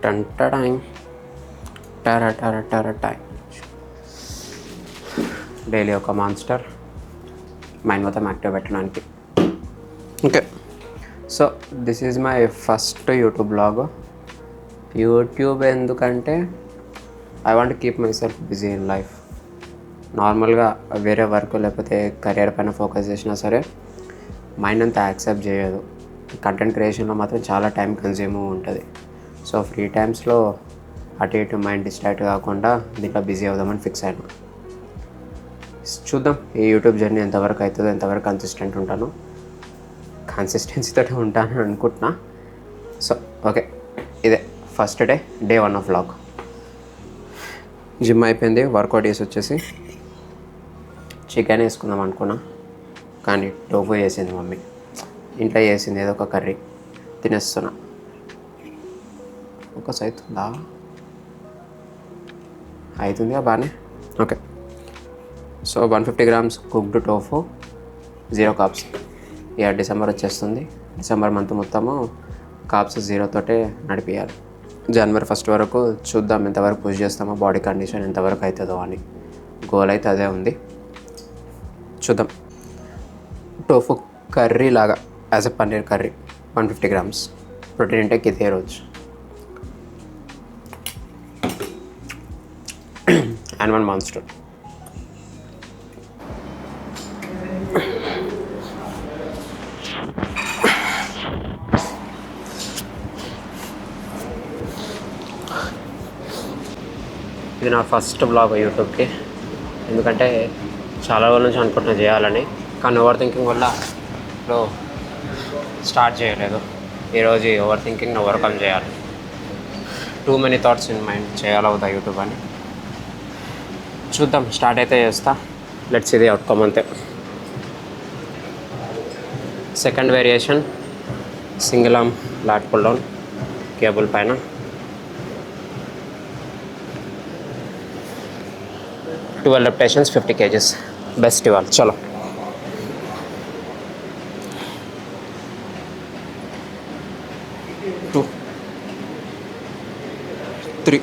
టన్ టడైం టర టర టర టై డైలీ ఒక మాన్స్టర్ మైండ్ మొత్తం యాక్టివ్ పెట్టడానికి. Okay, so this is my first YouTube blog. YouTube ఎందుకంటే I want keep myself busy in life. నార్మల్గా వేరే వర్క్ లేకపోతే కెరియర్ పైన ఫోకస్ చేసినా సరే మైండ్ అంతా యాక్సెప్ట్ చేయదు. కంటెంట్ క్రియేషన్లో మాత్రం చాలా టైం కన్జ్యూమ్ ఉంటుంది. సో ఫ్రీ టైమ్స్లో అటు ఇటు మైండ్ డిస్ట్రాక్ట్ కాకుండా దీంట్లో బిజీ అవుదామని ఫిక్స్ అయినా. చూద్దాం ఈ యూట్యూబ్ జర్నీ ఎంతవరకు అవుతుందో, ఎంతవరకు కన్సిస్టెన్సీతో ఉంటానని అనుకుంటున్నా. సో ఓకే, ఇదే first day 1 of vlog. Gym అయిపోయింది, వర్కౌట్ చేసి వచ్చేసి చికెన్ వేసుకుందాం అనుకున్నా, కానీ టోఫు చేసింది మమ్మీ. ఇంట్లో చేసింది ఏదో ఒక కర్రీ తినేస్తున్నా. ఫోకస్ అవుతుందిగా బాగానే. Okay, so 150 grams cooked tofu, 0 carbs. ఇక డిసెంబర్ వచ్చేస్తుంది. డిసెంబర్ మంత్ మొత్తము కార్బ్స్ 0 తోటే నడిపించాలి. జనవరి 1 వరకు చూద్దాం ఎంతవరకు పుష్ చేస్తామో, బాడీ కండిషన్ ఎంతవరకు అవుతుందో అని. గోల్ అయితే అదే ఉంది, చూద్దాం. టోఫు కర్రీ లాగా as a paneer curry 150 grams. Protein intake ఇదే రోజు. And 1 monster. ఇది నా ఫస్ట్ బ్లాగ్ యూట్యూబ్కి. ఎందుకంటే చాలా రోజుల నుంచి అనుకుంటున్నా చేయాలని, కానీ ఓవర్ థింకింగ్ వల్ల ఇప్పుడు స్టార్ట్ చేయలేదు. ఈరోజు ఓవర్ థింకింగ్ని ఓవర్కమ్ చేయాలి. Too many thoughts in mind, చేయాలవుతా యూట్యూబ్ అని. చూద్దాం, స్టార్ట్ అయితే చేస్తా. లెట్స్ ఇది అవుట్కమ్ అంతే. Second variation single arm lat pull down cable పైన. Twelve repetitions 50 kgs. బెస్ట్ ఇవాళ. చలో, 2 3